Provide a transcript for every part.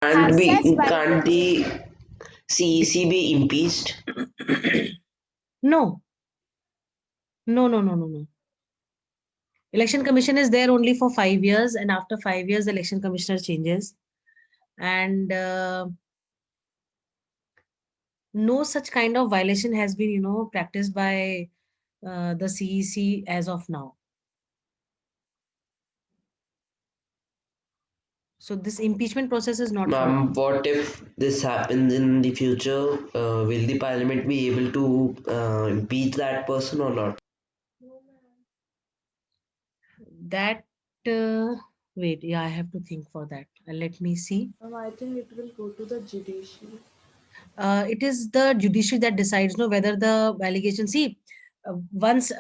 Can't the CEC be impeached? No, no, no, no, no, no. Election Commission is there only for 5 years, and after 5 years, the election commissioner changes, and no such kind of violation has been, practiced by the CEC as of now. So this impeachment process is not followed. Ma'am, what if this happens in the future? Will the parliament be able to impeach that person or not? That wait, yeah, I have to think for that. Let me see. I think it will go to the judiciary. It is the judiciary that decides, no, whether the allegation. See, once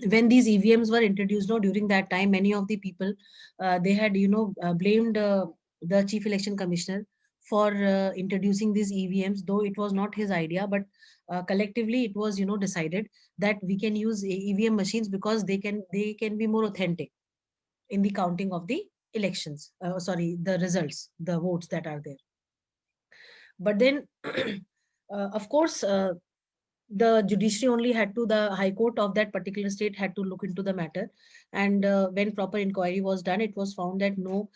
when these EVMs were introduced, no, during that time, many of the people they had, blamed the chief election commissioner for introducing these EVMs, though it was not his idea, but collectively it was, decided that we can use EVM machines because they can be more authentic in the counting of the elections. Sorry, the results, the votes that are there. But then, of course, the judiciary only had to, the high court of that particular state had to look into the matter, and when proper inquiry was done, it was found that no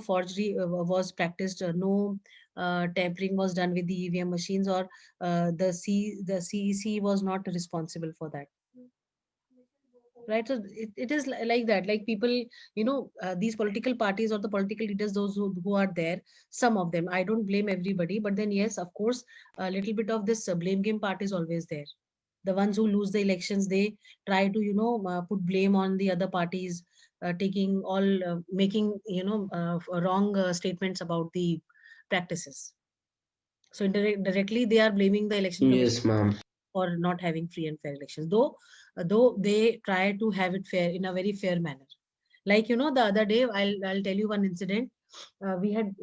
forgery was practiced, no tampering was done with the EVM machines, or the CEC was not responsible for that. Right, so it is like that, like people, these political parties or the political leaders, those who are there, some of them, I don't blame everybody, but then yes, of course, a little bit of this blame game part is always there. The ones who lose the elections, they try to put blame on the other parties, taking all making wrong statements about the practices. So directly they are blaming the election commission Yes, ma'am. for not having free and fair elections, though they try to have it fair in a very fair manner. Like, the other day, I'll tell you one incident. We had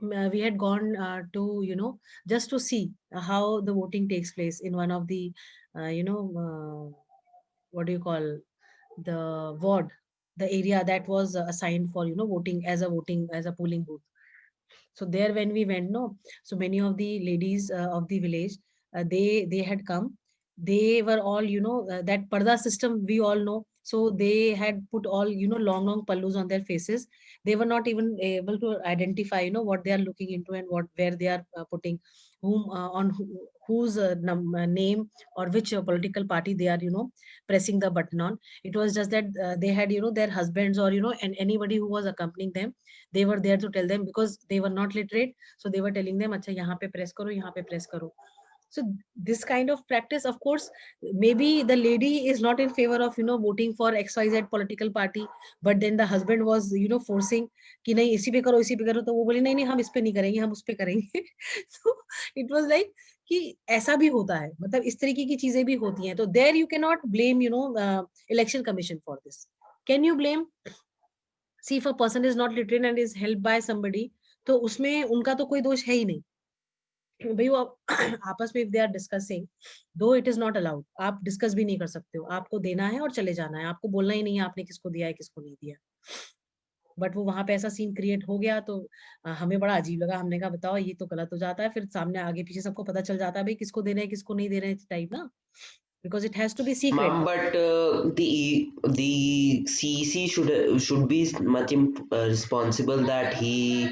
we had gone to, just to see how the voting takes place in one of the what do you call, the ward, the area that was assigned for voting, as a polling booth. So there, when we went, no, so many of the ladies of the village, they had come. They were all, that parda system we all know. So they had put all, long long pallus on their faces. They were not even able to identify, what they are looking into, and where they are putting, whom on whose name, or which political party they are, pressing the button on. It was just that they had, their husbands, or and anybody who was accompanying them, they were there to tell them, because they were not literate, so they were telling them, acha yahan pe press karo, yahan pe press karo. So this kind of practice, of course, maybe the lady is not in favor of voting for XYZ political party, but then the husband was forcing कि नहीं इसी पे करो, इसी पे करो, तो वो बोली नहीं नहीं हम इस पे नहीं करेंगे, हम उस पे करेंगे. So it was like कि ऐसा भी होता है, मतलब इस तरीके की चीजें भी होती हैं. तो there you cannot blame election commission for this. Can you blame? See, if a person is not literate and is helped by somebody, तो उसमें उनका तो कोई दोष है ही नहीं. भाई वो आपस में if they are discussing, though it is not allowed, आप डिस्कस भी नहीं कर सकते हो, आपको देना है और चले जाना है, आपको बोलना ही नहीं है आपने किसको दिया है किसको नहीं दिया. बट वो वहां पे ऐसा सीन क्रिएट हो गया, तो हमें बड़ा अजीब लगा. हमने कहा बताओ, ये तो गलत हो जाता है, फिर सामने आगे पीछे सबको पता चल जाता है भाई किसको दे रहे हैं किसको नहीं दे रहे हैं, टाइप ना, because it has to be secret. Ma'am, but the CEC should be much responsible that he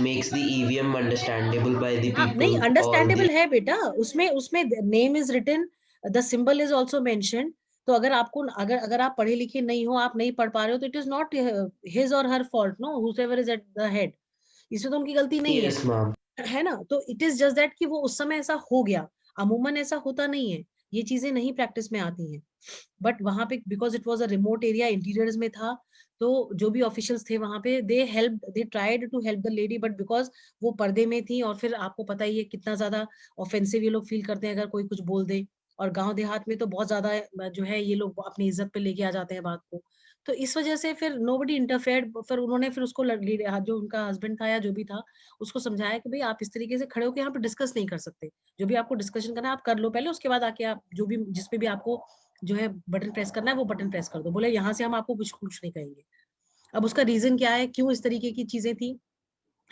makes the EVM understandable by the हाँ नहीं, people or the अंडरस्टैंडेबल है बेटा, उसमें उसमें name is written, the symbol is also mentioned. तो अगर आपको, अगर अगर आप पढ़े लिखे नहीं हो, आप नहीं पढ़ पा रहे हो, तो इट इज नॉट हिज और her fault, no, however is at the head, इसमें तो उनकी गलती नहीं yes, ma'am. है ना. तो इट इज जस्ट दैट कि वो उस समय ऐसा हो गया, अमूमन ऐसा होता नहीं है, ये चीजें नहीं प्रैक्टिस में आती हैं. बट वहां पे because it was a remote area, interiors में था, तो जो भी ऑफिशियल्स थे वहां पे, they tried to help the lady, but because वो पर्दे में थी, और फिर आपको पता ही है कितना ज्यादा ऑफेंसिव ये लोग फील करते हैं अगर कोई कुछ बोल दे. और गांव देहात में तो बहुत ज्यादा जो है, ये लोग अपनी इज्जत पे लेके आ जाते हैं बात को. तो इस वजह से फिर नोबडी इंटरफेयर्ड. फिर उन्होंने फिर उसको जो उनका हस्बैंड था या जो भी था, उसको समझाया कि भाई आप इस तरीके से खड़े होकर यहाँ पे डिस्कस नहीं कर सकते, जो भी आपको डिस्कशन करना है आप कर लो पहले, उसके बाद आके आप जो भी जिस पे भी आपको जो है बटन प्रेस करना है वो बटन प्रेस कर दो. बोले यहाँ से हम आपको कुछ कुछ नहीं कहेंगे. अब उसका रीजन क्या है, क्यों इस तरीके की चीजें थी,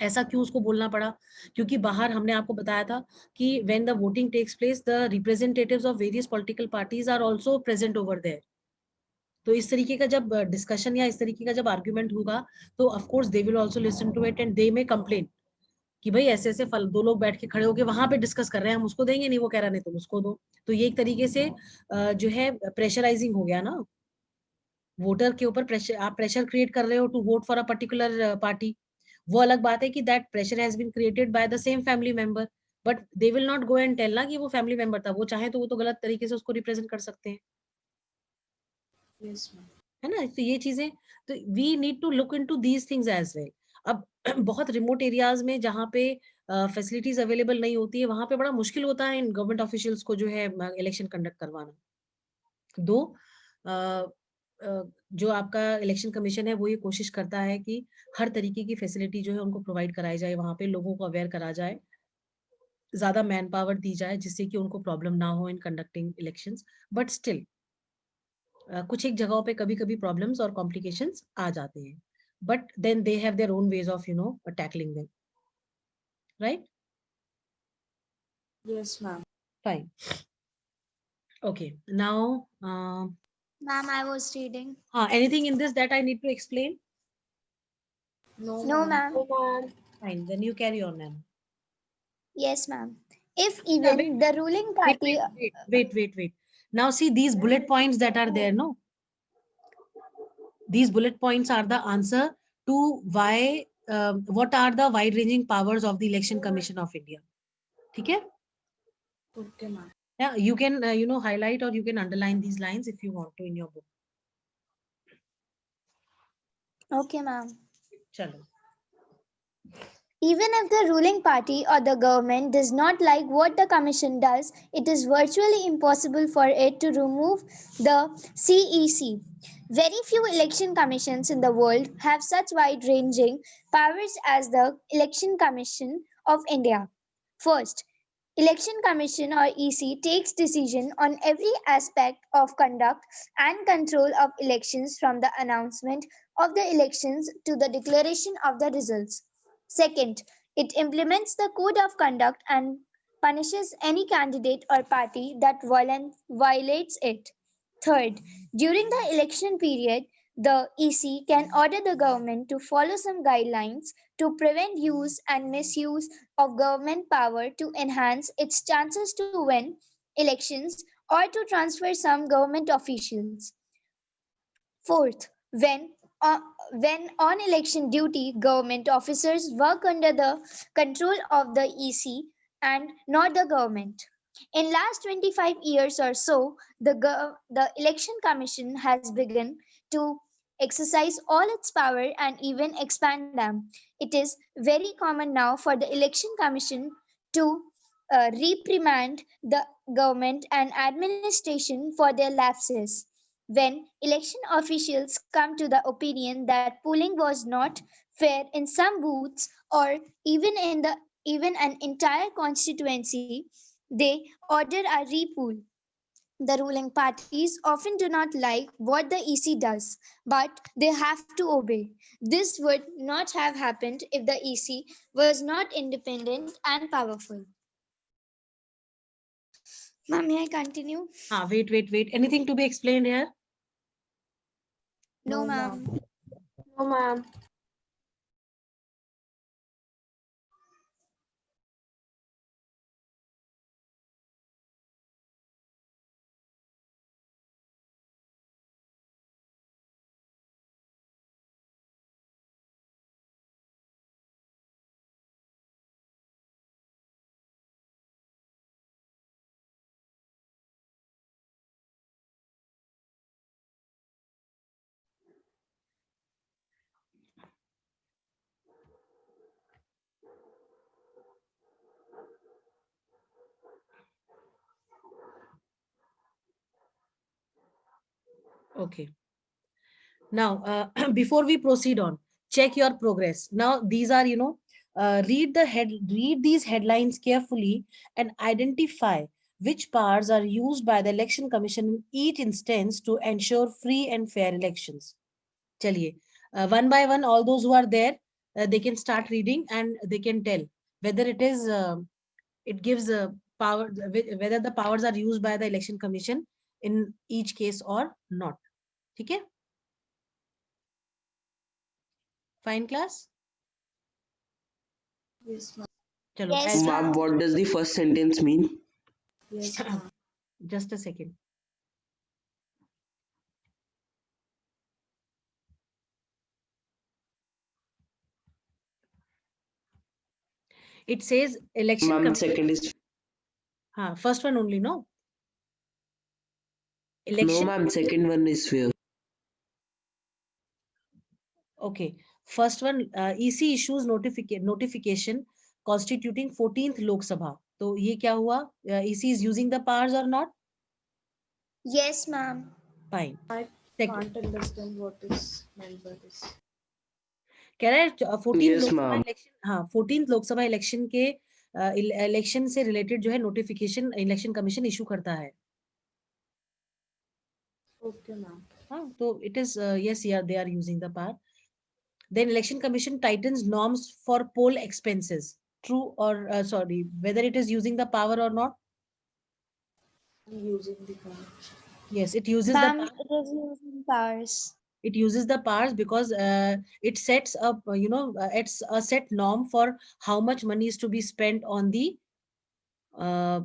ऐसा क्यों उसको बोलना पड़ा? क्योंकि बाहर हमने आपको बताया था कि when the voting takes place, the representatives of various political parties are also present over there. तो इस तरीके का जब डिस्कशन या इस तरीके का जब आर्गुमेंट होगा, तो of course they will also listen to it and they may complain कि भाई ऐसे ऐसे फल, दो लोग बैठ के खड़े होके वहां पे डिस्कस कर रहे हैं, हम उसको देंगे नहीं, वो कह रहा नहीं तुम उसको दो। तो ये एक तरीके से जो है प्रेशराइजिंग हो गया ना, वोटर के ऊपर प्रेशर, आप प्रेशर क्रिएट कर रहे हो to vote for a particular party. वो अलग बात है कि that pressure has been created by the same family member, but they will not go and tell ना कि वो फैमिली मेंबर था। वो चाहे तो वो तो गलत तरीके से उसको रिप्रेजेंट कर सकते हैं, Yes, ma'am. है ना? तो ये चीजें, तो we need to look into these things as well. अब बहुत रिमोट एरियाज में जहाँ पे फैसिलिटीज अवेलेबल नहीं होती है, वहां पे बड़ा मुश्किल होता है इन गवर्नमेंट ऑफिशियल्स को जो है इलेक्शन कंडक्ट करवाना। दो अ, जो आपका इलेक्शन कमीशन है वो ये कोशिश करता है कि हर तरीके की फैसिलिटी जो है उनको प्रोवाइड कराई जाए, वहां पे लोगों को अवेयर करा जाए, ज्यादा मैन पावर दी जाए, जिससे कि उनको प्रॉब्लम ना हो in conducting elections. But still कुछ एक जगहों पे कभी कभी प्रॉब्लम्स और कॉम्प्लिकेशंस आ जाते हैं, but then they have their own ways of tackling them, right? Yes, ma'am. Fine, okay, now Ma'am, I was reading. हाँ, anything in this that I need to explain? No, No, ma'am. ma'am. Fine, then you carry on ma'am. Yes, ma'am. If Now, wait, even the ruling wait, party, wait. Now see these bullet points that are there, no? These bullet points are the answer to why, what are the wide-ranging powers of the Election Commission of India. Okay? Okay, ma'am. Yeah, you can, highlight or you can underline these lines if you want to in your book. okay, ma'am. Chalo. Even if the ruling party or the government does not like what the commission does, it is virtually impossible for it to remove the CEC. Very few election commissions in the world have such wide ranging powers as the Election Commission of India. First, Election Commission or EC takes decision on every aspect of conduct and control of elections from the announcement of the elections to the declaration of the results. Second, it implements the code of conduct and punishes any candidate or party that violates it. Third, during the election period, the EC can order the government to follow some guidelines to prevent use and misuse of government power to enhance its chances to win elections or to transfer some government officials. Fourth, when on election duty, government officers work under the control of the EC and not the government. In last 25 years or so, the Election Commission has begun to exercise all its power and even expand them. It is very common now for the Election Commission to reprimand the government and administration for their lapses. When election officials come to the opinion that polling was not fair in some booths or even an entire constituency, they order a repoll. The ruling parties often do not like what the EC does, but they have to obey. This would not have happened if the EC was not independent and powerful. Ma'am, may I continue? Wait. Anything to be explained here? No, No, ma'am. No, ma'am. Okay. Now, before we proceed on, check your progress. Now, these are, read these headlines carefully and identify which powers are used by the Election Commission in each instance to ensure free and fair elections. Chaliye, one by one, all those who are there, they can start reading and they can tell whether it gives power, whether the powers are used by the election commission in each case or not. ठीक है? Fine class? Yes, ma'am. चलो, Yes, as Ma'am, what does the first sentence mean? Yes, ma'am. just a second. It says election Ma'am, commission. second is First one only, no? no, Election. ma'am. Second one is fair. Okay. First one, EC issues notification constituting 14th Lok Sabha. तो ये क्या हुआ? EC is using the powers or not? Yes, ma'am. Fine. I Second. can't understand what is meant by this. कह रहा है 14th Yes, Lok Sabha ma'am. Election, हाँ 14th Lok Sabha election के election से रिलेटेड जो है नोटिफिकेशन इलेक्शन कमीशन इशू करता है. Okay, ma'am. हाँ, तो it is yes, yeah, they are using the power. Then election commission tightens norms for poll expenses. True or sorry, whether it is using the power or not? I'm using the power. Yes, it uses the Ma'am, power. it is using powers. It uses the powers because it sets up, it's a set norm for how much money is to be spent on the uh,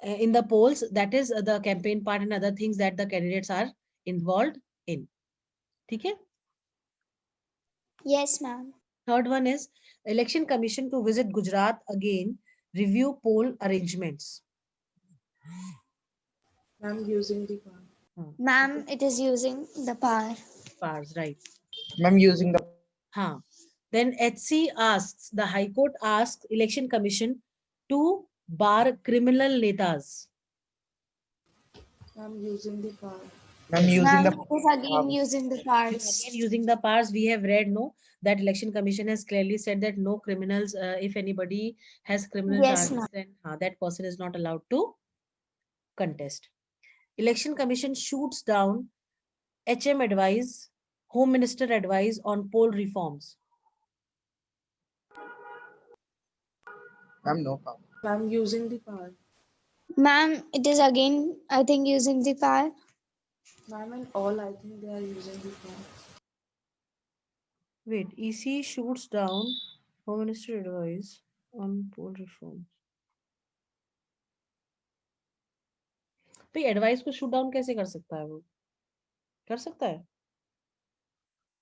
in the polls. That is the campaign part and other things that the candidates are involved in. ठीक है? Yes, ma'am. Third one is election commission to visit Gujarat again, review poll arrangements. I'm using the power. Ma'am, it is using the power. Powers, right? Ma'am, using the Huh. Then HC asks, the High Court asks election commission to bar criminal netas. I'm using the power. ma'am using Ma'am, the it is again using the powers. Again, using the powers, we have read no that election commission has clearly said that no criminals, if anybody has criminal Yes, charges, then that person is not allowed to contest. Election commission shoots down HM advice, Home Minister advice on poll reforms. ma'am no power. I'm using the power. Ma'am, it is again, I think, using the power. Ma'am and all, I think they are using the power. Wait, EC shoots down Home Minister advice on poll reforms. भाई advice को shoot down कैसे कर सकता है? वो कर सकता है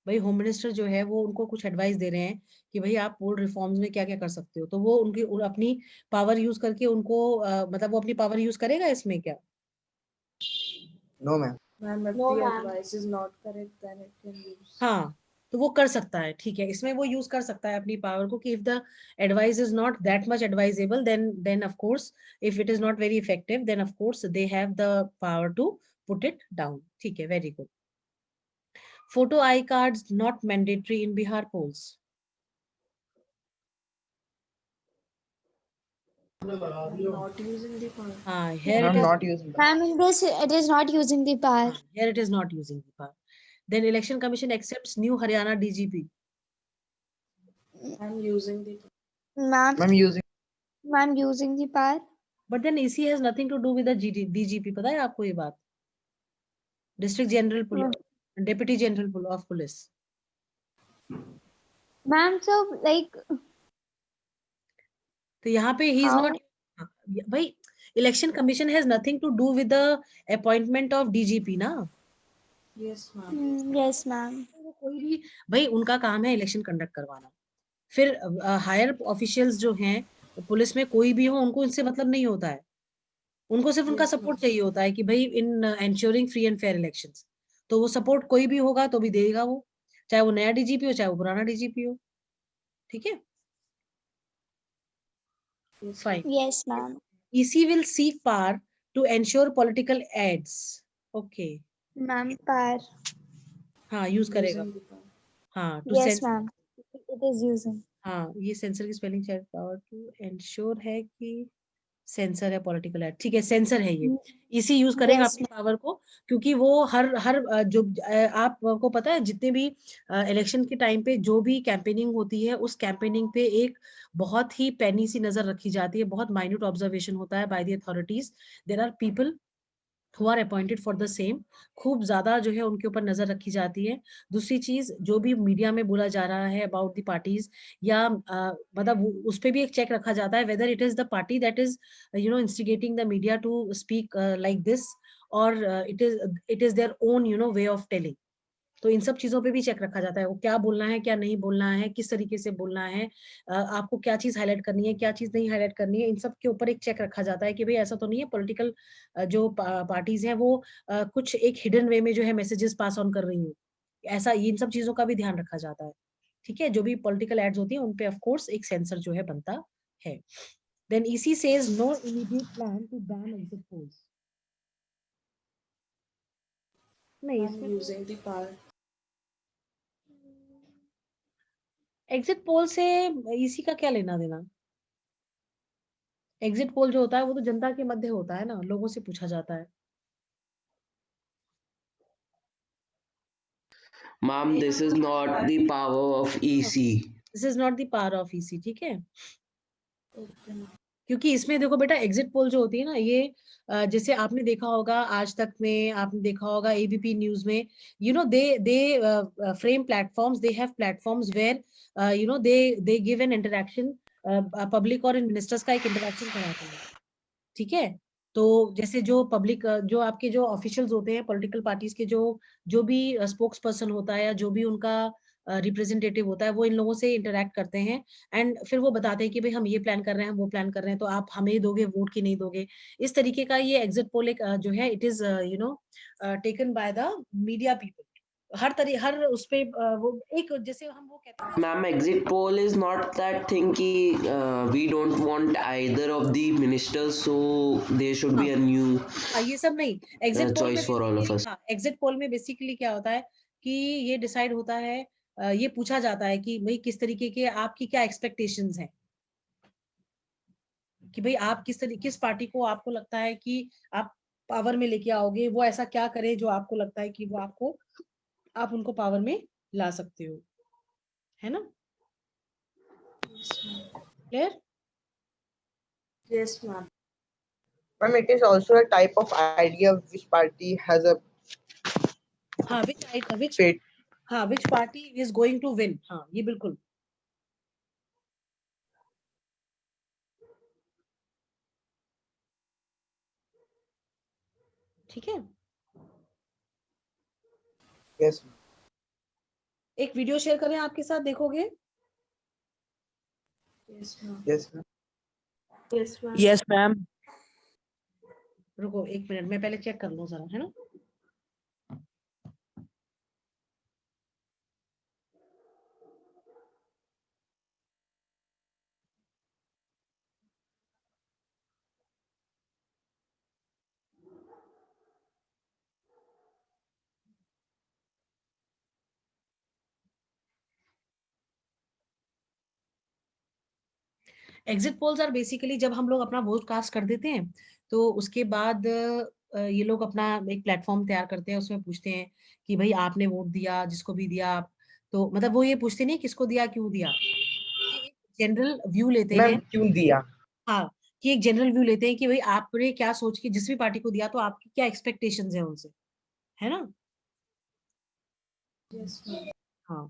भाई. होम मिनिस्टर जो है वो उनको कुछ एडवाइस दे रहे हैं कि भाई आप पोल रिफॉर्म्स में क्या क्या कर सकते हो, तो वो उनकी अपनी पावर यूज करके उनको मतलब वो अपनी पावर यूज करेगा इसमें क्या? No, ma'am. Ma'am, if No, the ma'am. advice is not correct, then it can use. हाँ, तो वो कर सकता है. ठीक है, इसमें वो यूज कर सकता है अपनी पावर को कि if the advice is not that much advisable then of course if it is not very effective then of course they have the power to put it down. ठीक है, very good. Photo ID cards not mandatory in Bihar polls. I'm not using the power. Here Ma'am it is. not using the Ma'am, in this, it is not using the power. Here it is not using the power. Then election commission accepts new Haryana DGP. I'm using the power. ma'am using Ma'am, using the power. But then EC has nothing to do with the DGP. पता है आपको ये बात? District General Police, Deputy General of Police. Ma'am, so like, तो यहाँ पे he is How? not. भाई election commission has nothing to do with the appointment of DGP ना. Yes, ma'am. Yes, ma'am. कोई भी भाई उनका काम है इलेक्शन कंडक्ट करवाना. फिर हायर ऑफिशियल्स जो हैं पुलिस में कोई भी हो उनको इनसे मतलब नहीं होता है. उनको सिर्फ उनका Yes, सपोर्ट ma'am. चाहिए होता है कि भाई in ensuring free and fair elections. तो वो सपोर्ट कोई भी होगा तो भी देगा वो, चाहे वो नया डीजीपी हो चाहे वो पुराना डीजीपी हो. ठीक है, Yes, fine. Yes, ma'am. EC will seek power to ensure political ads. Okay, Ma'am, power. हाँ यूज करेगा. using the power. हाँ to Yes, sense, ma'am. It is using. हाँ ये सेंसर की spelling check power to ensure है कि sensor है political add, ठीक है सेंसर है ये, इसी यूज करेगा Yes, अपनी पावर को, क्योंकि वो हर जो आपको पता है जितने भी इलेक्शन के टाइम पे जो भी कैंपेनिंग होती है, उस कैंपेनिंग पे एक बहुत ही पैनी सी नजर रखी जाती है, बहुत माइन्यूट ऑब्जर्वेशन होता है by the authorities. There are people who are appointed for the same, खूब ज्यादा जो है उनके ऊपर नजर रखी जाती है। दूसरी चीज, जो भी मीडिया में बोला जा रहा है अबाउट द पार्टीज, या मतलब उस पे भी एक चेक रखा जाता है whether it is the party that is instigating the media to speak like this, और it is their own way of telling. तो इन सब चीजों पे भी चेक रखा जाता है, वो क्या बोलना है क्या नहीं बोलना है, किस तरीके से बोलना है, आपको क्या चीज हाईलाइट करनी है क्या चीज नहीं हाईलाइट करनी है, इन सब के ऊपर एक चेक रखा जाता है कि भाई ऐसा तो नहीं है पॉलिटिकल जो पार्टीज हैं वो कुछ एक हिडन वे में जो है मैसेजेस पास ऑन कर रही हैं, ऐसा इन सब चीजों का भी ध्यान रखा जाता है। ठीक है, जो भी पॉलिटिकल एड्स होती है उन पे ऑफ कोर्स एक सेंसर जो है बनता है। Then EC says no immediate plan to ban exit polls। नहीं, I'm इसमें using the power. Exit poll से EC का क्या लेना देना? एग्जिट पोल जो होता है वो तो जनता के मध्य होता है ना, लोगों से पूछा जाता है। Ma'am, this is not the power of EC. This is not the power of EC, ठीक है, Okay. क्योंकि इसमें देखो बेटा एग्जिट पोल जो होती है ना ये जैसे आपने देखा होगा आज तक में, आपने देखा होगा ABP न्यूज में, they frame platforms, they have platforms where they give an interaction, public और मिनिस्टर्स का एक इंटरेक्शन कराते हैं। ठीक है, तो जैसे जो पब्लिक जो आपके जो ऑफिशियल्स होते हैं पॉलिटिकल पार्टीज के, जो भी स्पोक्स पर्सन होता है या जो भी उनका रिप्रेजेंटेटिव होता है, वो इन लोगों से इंटरेक्ट करते हैं, एंड फिर वो बताते हैं कि भाई हम ये प्लान कर रहे हैं, हम वो प्लान कर रहे हैं, तो आप हमें दोगे वोट की नहीं दोगे। इस तरीके का ये एग्जिट पोल एक जो है it is taken by the media people, हर उस पे वो एक जैसे हम वो कहते हैं। Ma'am, exit poll is not that thing कि we don't want either of the ministers, so there should be a new ये सब नहीं, एग्जिट पोल में choice for all of basically, us. हाँ एग्जिट पोल में बेसिकली क्या होता है कि ये डिसाइड होता है, ये पूछा जाता है कि भाई किस तरीके के आपकी क्या एक्सपेक्टेशंस हैं, कि भाई आप किस पार्टी को आपको लगता है कि आप पावर में लेके आओगे, वो ऐसा क्या करे जो आपको लगता है कि वो आप उनको पावर में ला सकते हो, है ना, Yes, ma'am. Clear? Yes, ma'am. Ma'am, it is also a type of idea which party has a हाँ विच fate. हाँ which party is going to win, हाँ ये बिल्कुल। ठीक है, Yes, ma'am. एक वीडियो शेयर करें आपके साथ, देखोगे? Yes, ma'am. Yes, ma'am. Yes, ma'am. Yes, ma'am. रुको एक मिनट, मैं पहले चेक कर लूं जरा, है ना। एग्जिट पोल्स आर बेसिकली जब हम लोग अपना वोट कास्ट कर देते हैं, तो उसके बाद ये लोग अपना एक प्लेटफॉर्म तैयार करते हैं, उसमें पूछते हैं कि भाई आपने वोट दिया, जिसको भी दिया आप, तो मतलब वो ये पूछते नहीं किसको दिया क्यों दिया, एक जनरल व्यू लेते हैं। Ma'am, क्यों दिया? हाँ, कि एक जनरल व्यू लेते हैं कि भाई आपने क्या सोच के जिस भी पार्टी को दिया, तो आपकी क्या एक्सपेक्टेशंस है उनसे, है ना। Yes, ma'am. हाँ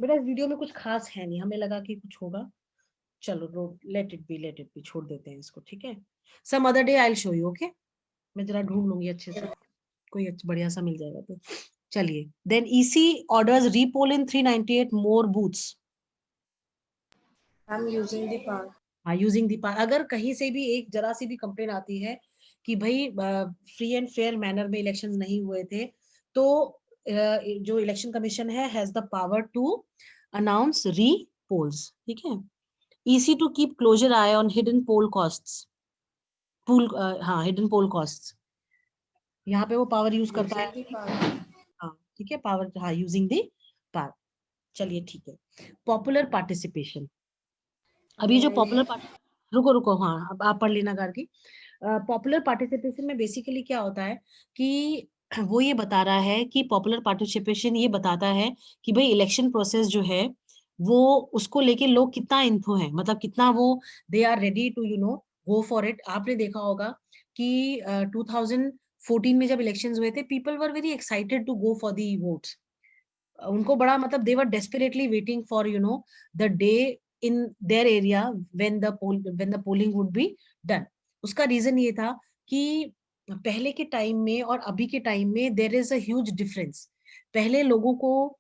बेटा, इस वीडियो में कुछ खास है नहीं, हमें लगा कि कुछ होगा, चलो लेट इट बी, छोड़ देते हैं इसको, ठीक है। Some other day I will show you, okay. मैं जरा ढूंढ लूंगी अच्छे से, कोई बढ़िया सा मिल जाएगा तो। चलिए, then EC orders repoll in 398 more booths. I'm using the power. हाँ, यूजिंग दी पावर, अगर कहीं से भी एक जरा सी भी कंप्लेन आती है कि भाई फ्री एंड फेयर मैनर में इलेक्शंस नहीं हुए थे, तो जो इलेक्शन कमीशन है has the power to announce repolls, ठीक है। EC to keep closer eye on hidden poll costs, हाँ हिडन पोल कॉस्ट्स, यहाँ पे वो पावर यूज करता है, Using the power. हाँ ठीक है, पावर, हाँ यूजिंग दी पावर। चलिए ठीक है, पॉपुलर पार्टिसिपेशन, अभी जो नहीं, पॉपुलर रुको रुको, हाँ अब आप पढ़ लेना गार्गी। पॉपुलर पार्टिसिपेशन में बेसिकली क्या होता है कि वो ये बता रहा है कि पॉपुलर पार्टिसिपेशन ये बताता है कि भाई इलेक्शन प्रोसेस जो है वो उसको लेके लोग कितना इन्थो है, मतलब कितना वो they are ready to go for it. आपने देखा होगा कि 2014 में जब इलेक्शंस हुए थे, people were very excited to go for the votes. उनको बड़ा मतलब they were desperately waiting for the day in their area when the polling would be done. उसका रीजन ये था कि पहले के टाइम में और अभी के टाइम में there is a huge difference. पहले लोगों को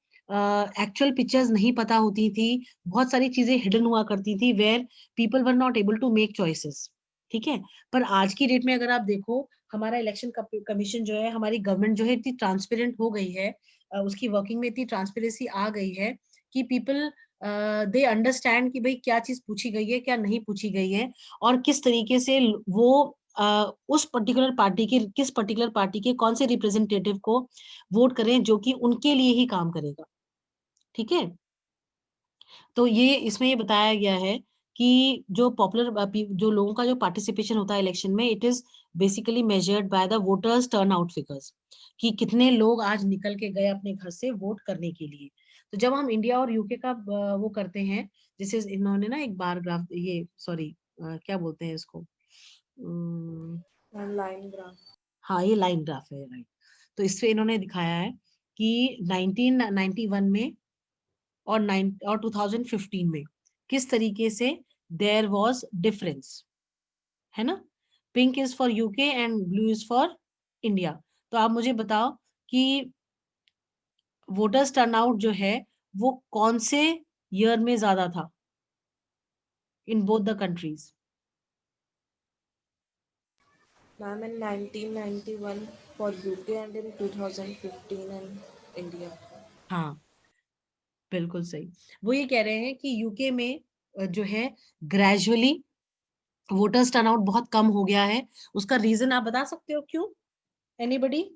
एक्चुअल पिक्चर्स नहीं पता होती थी, बहुत सारी चीजें हिडन हुआ करती थी, where people were not able to make choices. ठीक है, पर आज की डेट में अगर आप देखो, हमारा इलेक्शन कमीशन जो है, हमारी गवर्नमेंट जो है इतनी ट्रांसपेरेंट हो गई है, उसकी वर्किंग में इतनी ट्रांसपेरेंसी आ गई है कि पीपल दे अंडरस्टैंड कि भाई क्या चीज पूछी गई है, क्या नहीं पूछी गई है, और किस तरीके से वो उस पर्टिकुलर पार्टी के, किस पर्टिकुलर पार्टी के कौन से रिप्रेजेंटेटिव को वोट करें जो कि उनके लिए ही काम करेगा। ठीक है, तो ये इसमें ये बताया गया है कि जो जो लोगों का जो पार्टिसिपेशन होता है इलेक्शन में, it is basically measured by the voters turn out figures, कि कितने लोग आज निकल के गए अपने घर से वोट करने के लिए। तो जब हम इंडिया और यूके का वो करते हैं, जैसे इन्होंने ना एक बार ग्राफ, ये सॉरी क्या बोलते हैं इसको, लाइन ग्राफ। हाँ ये लाइन ग्राफ है, राइट। तो इससे इन्होंने दिखाया है कि 1991 में और 2015 में किस तरीके से देयर वाज डिफरेंस, है ना। Pink is for UK and blue is for India. तो आप मुझे बताओ कि वोटर्स टर्नआउट जो है वो कौन से ईयर में ज्यादा था in both the countries. Ma'am in 1991 for UK and in 2015 in India. हाँ बिल्कुल सही। वो ये कह रहे हैं कि यूके में जो है ग्रेजुअली वोटर्स टर्नआउट बहुत कम हो गया है। उसका रीजन आप बता सकते हो क्यों? Anybody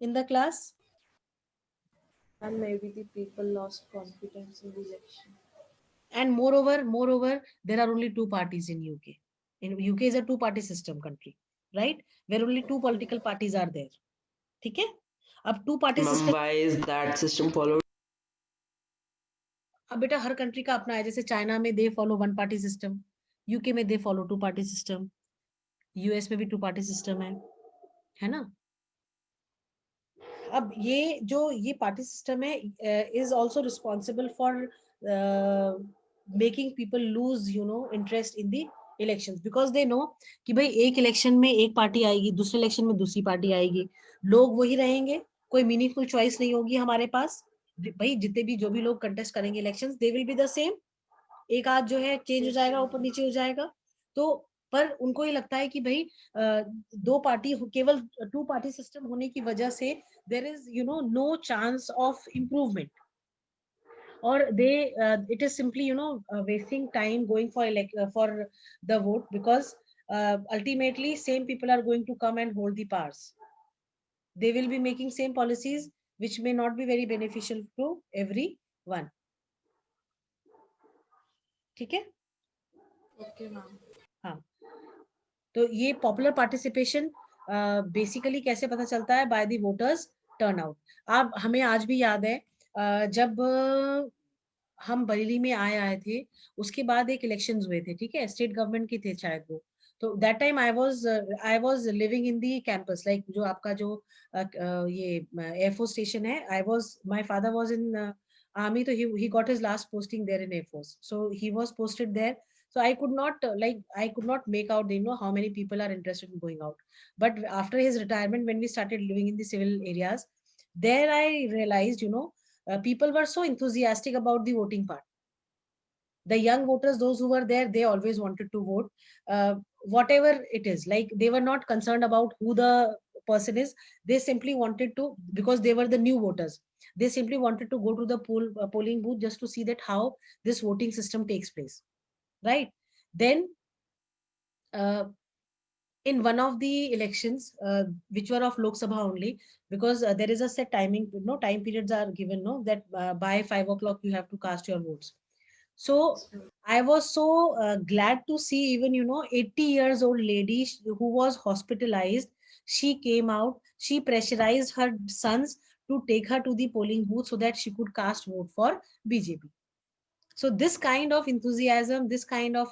in the class? And maybe the people lost confidence in the election. And moreover, there are only two parties in UK. In UK is a two-party system country, right? Where only two political parties are there. ठीक है? अब two party system, Mumbai is that system followed? अब बेटा हर country का अपना है। जैसे China में they follow one party system, UK में they follow two party system, US में भी टू पार्टी सिस्टम है ना। अब ये पार्टी सिस्टम है is also responsible for making people lose interest in the elections, because they know कि भाई एक इलेक्शन में एक पार्टी आएगी, दूसरे इलेक्शन में दूसरी पार्टी आएगी, लोग वही रहेंगे, कोई मीनिंगफुल चॉइस नहीं होगी हमारे पास। भाई जितने भी जो भी लोग कंटेस्ट करेंगे elections, they will be the same. एक आध जो है चेंज हो जाएगा, ऊपर नीचे हो जाएगा। तो पर उनको ये लगता है कि भाई दो पार्टी, केवल टू पार्टी सिस्टम होने की वजह से there is no chance of improvement, or they it is simply wasting time going for the vote, because ultimately same people are going to come and hold the powers. They will be making same policies which may not be very beneficial to everyone. ठीक है, Okay, ma'am. हाँ। तो ये popular participation basically कैसे पता चलता है? By the voters turnout. आप हमें आज भी याद है जब हम बरेली में आए थे, उसके बाद एक इलेक्शंस हुए थे, ठीक है, स्टेट गवर्नमेंट की थे शायद वो। तो that time I was living in the campus, like जो आपका जो ये एयरफोर्स स्टेशन है, I was my father was in army, तो he got his last posting there in air force, so he was posted there. So I could not I could not make out how many people are interested in going out. But after his retirement, when we started living in the civil areas, there I realized people were so enthusiastic about the voting part. The young voters, those who were there, they always wanted to vote, whatever it is. Like, they were not concerned about who the person is. They simply wanted to, because they were the new voters, they simply wanted to go to the polling booth just to see that how this voting system takes place, right? Then in one of the elections, which were of Lok Sabha only, because there is a set timing, no time periods are given, no, that by 5 o'clock you have to cast your votes. So I was so glad to see, even 80 years old lady who was hospitalized, she came out, she pressurized her sons to take her to the polling booth so that she could cast vote for BJP. So this kind of enthusiasm, this kind of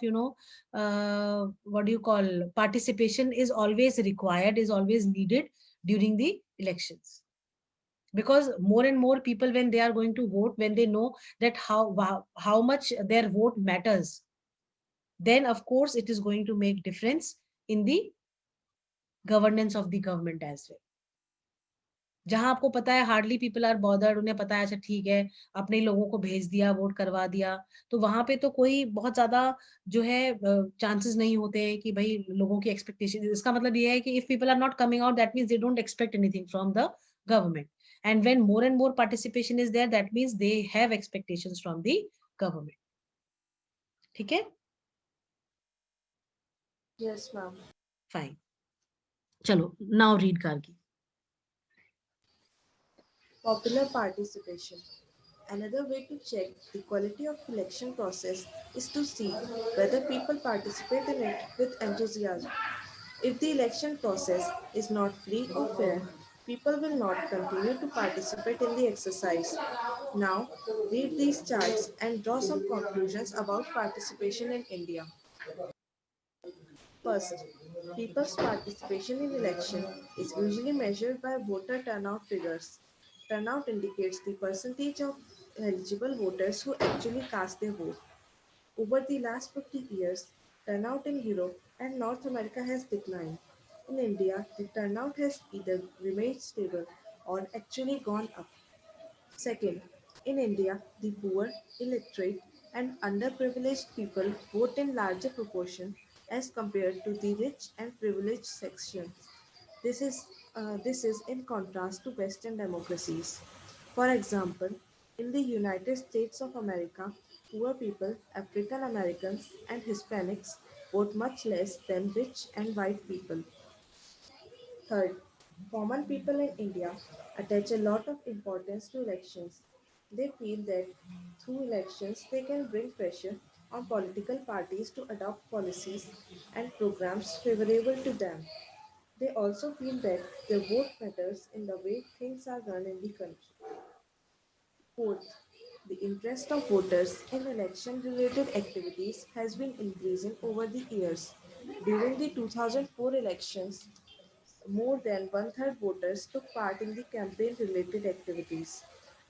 what do you call, participation is always required, is always needed during the elections, because more and more people, when they are going to vote, when they know that how much their vote matters, then of course it is going to make difference in the governance of the government as well. जहां आपको पता है hardly people are bothered, उन्हें पता है अच्छा ठीक है अपने लोगों को भेज दिया, वोट करवा दिया, तो वहां पे तो कोई बहुत ज्यादा जो है चांसेस नहीं होते हैं कि भाई लोगों की एक्सपेक्टेशन, इसका मतलब ये है कि if people are not coming out, that means they don't expect anything from the government, and when more and more participation is there, that means they have expectations from the government. ठीक है, Yes, ma'am. Fine, चलो now read Kargi. Popular participation. Another way to check the quality of election process is to see whether people participate in it with enthusiasm. If the election process is not free or fair, people will not continue to participate in the exercise. Now, read these charts and draw some conclusions about participation in India. First, people's participation in election is usually measured by voter turnout figures. Turnout indicates the percentage of eligible voters who actually cast their vote. Over the last 50 years, turnout in Europe and North America has declined. In India, the turnout has either remained stable or actually gone up. Second, in India, the poor, illiterate, and underprivileged people vote in larger proportion as compared to the rich and privileged sections. This is in contrast to Western democracies. For example, in the United States of America, poor people, African Americans, and Hispanics vote much less than rich and white people. Third, common people in India attach a lot of importance to elections. They feel that through elections they can bring pressure on political parties to adopt policies and programs favorable to them. They also feel that their vote matters in the way things are run in the country. Fourth, the interest of voters in election related activities has been increasing over the years. During the 2004 elections, more than one-third voters took part in the campaign-related activities.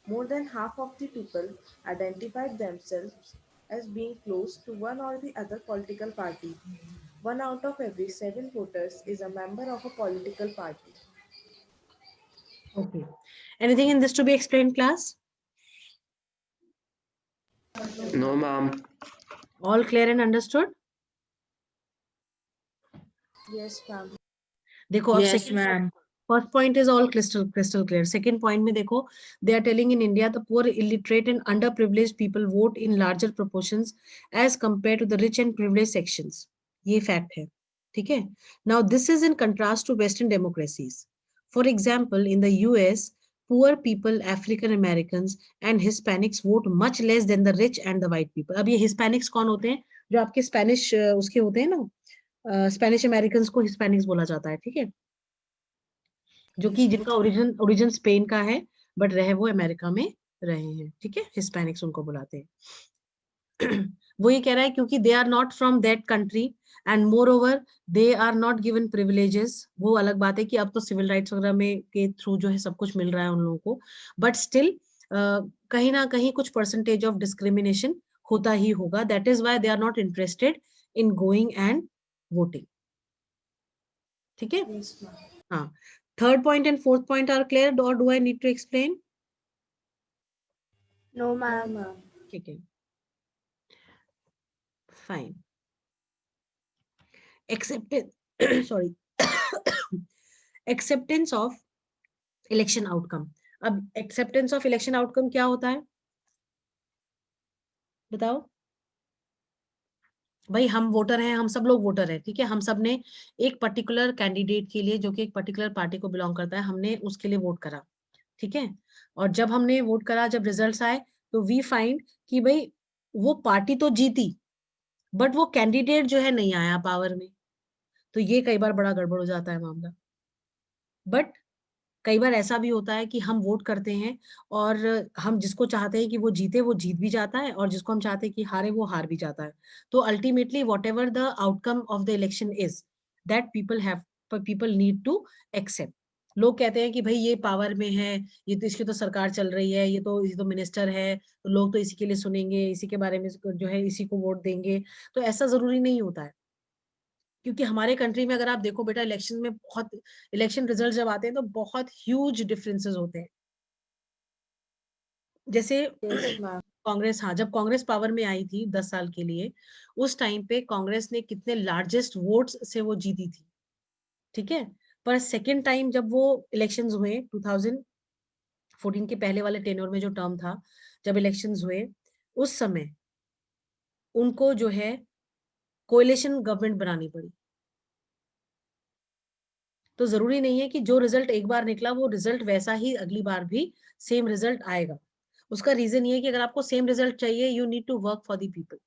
More than half of the people identified themselves as being close to one or the other political party. One out of every seven voters is a member of a political party. Okay, anything in this to be explained, class? No, ma'am. All clear and understood? Yes, ma'am. देखो अब Yes, second ma'am. first point is all crystal clear. Second point में देखो, they are telling in India the poor, illiterate and underprivileged people vote in larger proportions as compared to the rich and privileged sections. ये fact है, ठीक है? Now this is in contrast to Western democracies. For example, in the US, poor people, African Americans and Hispanics vote much less than the rich and the white people. अब ये Hispanics कौन होते हैं? जो आपके Spanish उसके होते हैं ना, स्पेनिश अमेरिकन को हिस्पैनिक्स बोला जाता है, ठीक है, जो कि जिनका ओरिजिन स्पेन का है बट रहे वो अमेरिका में रहे हैं, ठीक है, हिस्पैनिक्स उनको बुलाते हैं. वो ये कह रहा है क्योंकि they are not from that country and moreover they are not given privileges. वो अलग बात है कि अब तो सिविल राइट्स वगैरह में के थ्रू जो है सब कुछ मिल रहा है उन लोगों को, बट स्टिल कहीं ना कहीं कुछ परसेंटेज ऑफ डिस्क्रिमिनेशन होता ही होगा. That is why they are not interested in going and voting. ठीक है, Yes, ma'am. हाँ. Third point and fourth point are clear और do I need to explain? No, No, ma'am. ma'am. ठीक है, fine. Acceptance sorry acceptance of election outcome. अब acceptance of election outcome क्या होता है बताओ भाई? हम वोटर हैं, हम सब लोग वोटर हैं, ठीक है, हम सब ने एक पर्टिकुलर कैंडिडेट के लिए जो कि एक पर्टिकुलर पार्टी को बिलोंग करता है, हमने उसके लिए वोट करा, ठीक है. और जब हमने वोट करा, जब रिजल्ट्स आए तो वी फाइंड कि भाई वो पार्टी तो जीती बट वो कैंडिडेट जो है नहीं आया पावर में, तो ये कई बार बड़ा गड़बड़ हो जाता है मामला। बट कई बार ऐसा भी होता है कि हम वोट करते हैं और हम जिसको चाहते हैं कि वो जीते वो जीत भी जाता है, और जिसको हम चाहते हैं कि हारे वो हार भी जाता है। तो ultimately whatever the outcome of the election is, that people need to accept. लोग कहते हैं कि भाई ये पावर में है, ये तो इसकी तो सरकार चल रही है, ये तो मिनिस्टर है, तो लोग तो इसी के लिए सुनेंगे, इसी के बारे में जो है इसी को वोट देंगे। तो ऐसा जरूरी नहीं होता है, क्योंकि हमारे कंट्री में अगर आप देखो बेटा, इलेक्शन में बहुत, इलेक्शन रिजल्ट जब आते हैं तो बहुत ह्यूज डिफरेंसेस होते हैं। जैसे Yes, ma'am. कांग्रेस, हाँ, जब कांग्रेस पावर में आई थी 10 साल के लिए, उस टाइम पे कांग्रेस ने कितने लार्जेस्ट वोट्स से वो जीती थी, ठीक है। पर सेकेंड टाइम जब वो इलेक्शंस हुए 2014 के पहले वाले टेन्योर में जो टर्म था, जब इलेक्शंस हुए, उस समय उनको जो है कोएलिशन गवर्नमेंट बनानी पड़ी। तो जरूरी नहीं है कि जो रिजल्ट एक बार निकला वो रिजल्ट वैसा ही अगली बार भी सेम रिजल्ट आएगा। उसका रीजन ये है कि अगर आपको सेम रिजल्ट चाहिए, you need to work for the people.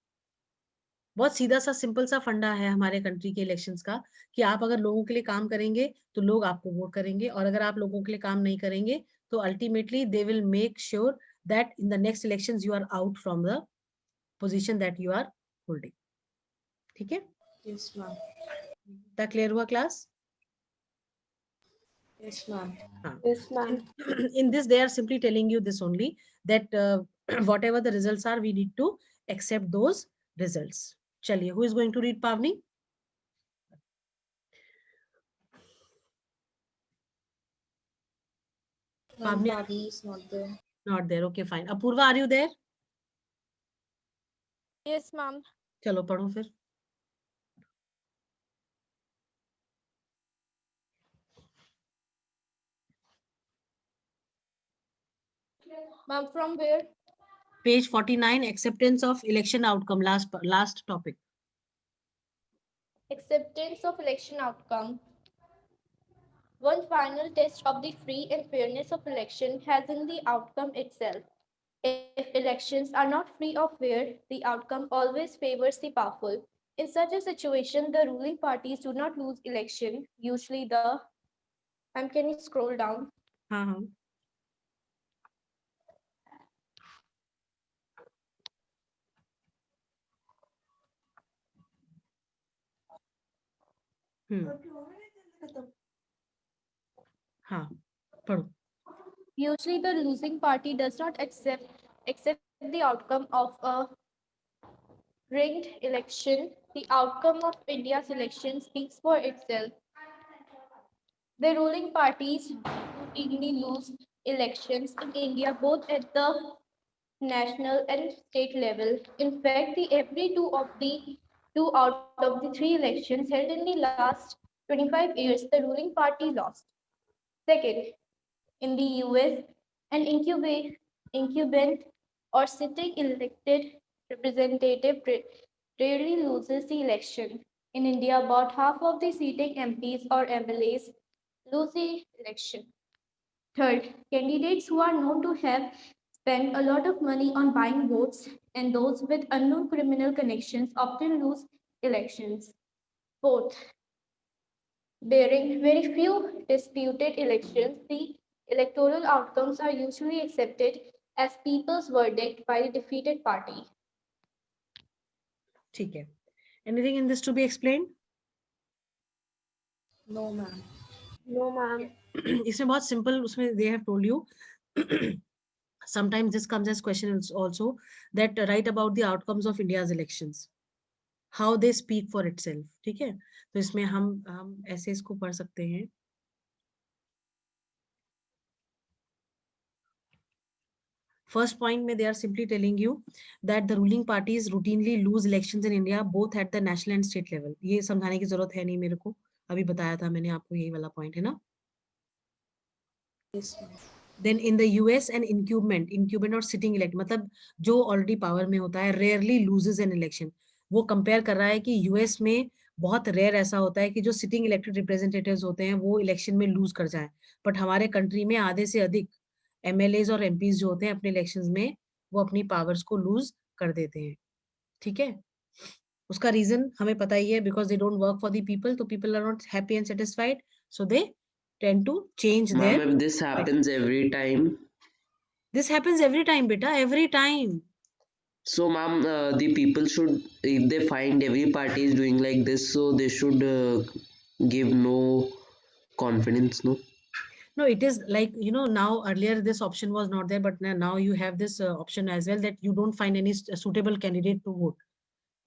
बहुत सीधा सा सिंपल सा फंडा है हमारे कंट्री के इलेक्शंस का, कि आप अगर लोगों के लिए काम करेंगे तो लोग आपको वोट करेंगे, और अगर आप लोगों के लिए काम नहीं करेंगे तो ultimately they will make sure that in the next elections you are out from the position that you are holding. ठीक है, Yes, ma'am. इतना क्लियर हुआ class? Yes, ma'am. Yes, ma'am. In this they are simply telling you this only, that whatever the results are, we need to accept those results. Chaliye, who is going to read Pavni? Ma'am, Pavni, Pavni is not there. not there. Okay, fine. Apurva, are you there? Yes, ma'am. चलो पढ़ो फिर। Ma'am, from where? Page 49, acceptance of election outcome, last topic. Acceptance of election outcome. One final test of the free and fairness of election has in the outcome itself. If elections are not free or fair, the outcome always favors the powerful. In such a situation, the ruling parties do not lose election. Usually the, can you scroll down? हाँ हाँ, हाँ, पढ़ो। Usually the losing party does not accept the outcome of a rigged election. The outcome of India's election speaks for itself. The ruling parties routinely lose elections in India both at the national and state level. In fact, every two out of the three elections held in the last 25 years, the ruling party lost. Second, in the US, an incumbent or sitting elected representative rarely loses the election. In India, about half of the sitting MPs or MLAs lose the election. Third, candidates who are known to have spent a lot of money on buying votes and those with unknown criminal connections often lose elections. Fourth, bearing very few disputed elections, the electoral outcomes are usually accepted as people's verdict by the defeated party. ठीक है, anything in this to be explained? No, ma'am. No, ma'am. इसमें बहुत simple, उसमें they have told you sometimes this comes as question also, that write about the outcomes of India's elections, how they speak for itself. ठीक है, तो इसमें हम ऐसे इसको पढ़ सकते हैं। First point में they are simply telling you that the ruling parties routinely lose elections in India both at the national and state level. ये समझाने की जरूरत है नहीं मेरे को, अभी बताया था मैंने आपको, यही वाला पॉइंट है ना। Yes, ma'am. Then in the US an incumbent और sitting elect, मतलब जो ऑलरेडी पावर में होता है rarely loses an election. वो कंपेयर कर रहा है कि यूएस में बहुत रेयर ऐसा होता है कि जो सिटिंग इलेक्टेड रिप्रेजेंटेटिव्स होते हैं वो इलेक्शन में लूज कर जाएं, बट हमारे कंट्री में आधे से अधिक एमएलएज और एमपीज जो होते हैं अपने इलेक्शंस में वो अपनी पावर्स को लूज कर देते हैं, ठीक है। उसका रीजन हमें पता ही है, because they don't work for the people, तो people are not happy and satisfied, so they tend to change Ma'am, there. if this happens every time, this happens every time बेटा, every time. so ma'am, the people should, if they find every party is doing like this, so they should give no confidence, no? No, it is like, now earlier this option was not there, but now you have this option as well, that you don't find any suitable candidate to vote,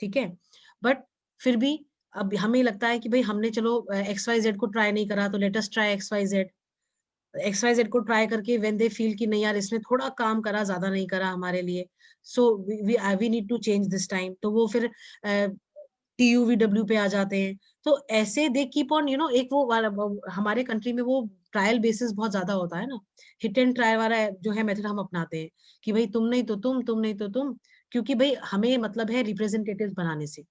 ठीक है। But फिर भी अब हमें लगता है कि भाई हमने चलो XYZ को ट्राई नहीं करा, तो लेट अस ट्राई XYZ को ट्राई करके व्हेन दे फील कि नहीं यार इसने थोड़ा काम करा, ज्यादा नहीं करा हमारे लिए, so we need to change this time, तो वो फिर TUVW पे आ जाते हैं। तो ऐसे दे कीप ऑन, एक हमारे कंट्री में वो ट्रायल बेसिस बहुत ज्यादा होता है ना, हिट एंड ट्रायल वाला जो है मेथड हम अपनाते हैं कि भाई तुम नहीं तो तुम नहीं तो तुम, क्योंकि भाई हमें मतलब है रिप्रेजेंटेटिव्स बनाने से।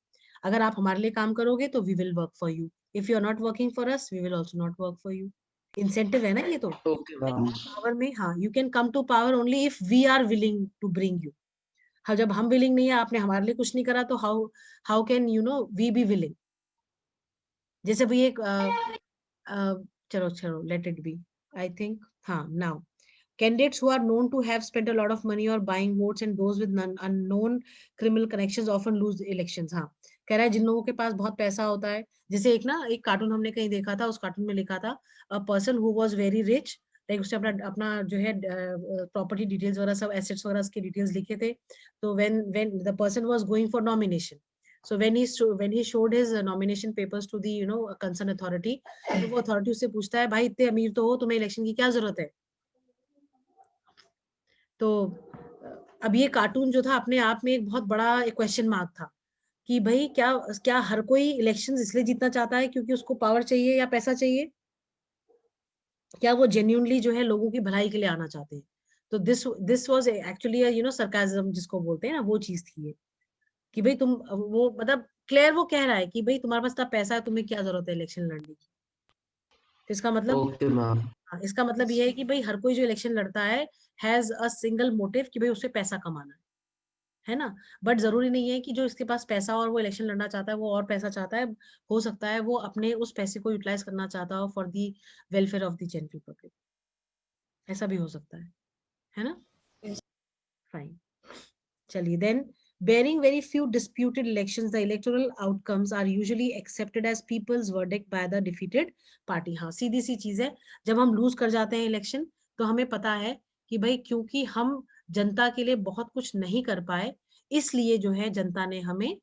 अगर आप हमारे लिए काम करोगे तो we will work for you, if you are not working for us we will also not work for you. Incentive है ना ये तो। Okay, ma'am. पावर में हाँ, you can come to power only if we are willing to bring you. हाँ, जब हम willing नहीं है, आपने हमारे लिए कुछ नहीं करा, तो how can we be willing. जैसे भाई एक चलो चलो let it be, I think, हाँ, now candidates who are known to have spent a lot of money or buying votes and those with unknown criminal connections often lose elections। हाँ, कह रहा है जिन लोगों के पास बहुत पैसा होता है, जैसे एक कार्टून हमने कहीं देखा था, उस कार्टून में लिखा था a person who was very rich, like उसने अपना अपना जो है प्रॉपर्टी डिटेल्स वगैरह सब एसेट्स वगैरह उसके डिटेल्स लिखे थे। तो when the person was going for nomination, so when he showed his nomination papers to the concerned authority, तो वो अथॉरिटी उससे पूछता है भाई इतने अमीर तो हो, तुम्हें इलेक्शन की क्या जरूरत है। तो अब ये कार्टून जो था अपने आप में एक बहुत बड़ा एक क्वेश्चन मार्क था कि भाई क्या क्या हर कोई इलेक्शंस इसलिए जीतना चाहता है क्योंकि उसको पावर चाहिए या पैसा चाहिए, क्या वो जेन्युइनली जो है लोगों की भलाई के लिए आना चाहते हैं। तो दिस वाज एक्चुअली सरकाजम जिसको बोलते हैं ना, वो चीज थी ये, कि भाई तुम वो मतलब क्लियर वो कह रहा है कि भाई तुम्हारे पास इतना पैसा है, तुम्हें क्या जरूरत है इलेक्शन लड़ने की। तो इसका मतलब, Okay, ma'am. हाँ, इसका मतलब ये है कि भाई हर कोई जो इलेक्शन लड़ता है हैज अ सिंगल मोटिव कि भाई उसे पैसा कमाना है ना। बट जरूरी नहीं है कि जो इसके पास पैसा और वो इलेक्शन लड़ना चाहता है वो और पैसा चाहता है, हो सकता है वो अपने उस पैसे को यूटिलाइज करना चाहता हो for the welfare of the general public, ऐसा भी हो सकता है ना। Yes. फाइन, चलिए then, bearing very few disputed elections, the electoral outcomes are usually accepted as people's verdict by the defeated party। हाँ, सीधी सी चीज है, जब हम लूज कर जाते हैं इलेक्शन तो हमें पता है कि भाई क्योंकि हम जनता के लिए बहुत कुछ नहीं कर पाए, इसलिए जो है जनता ने हमें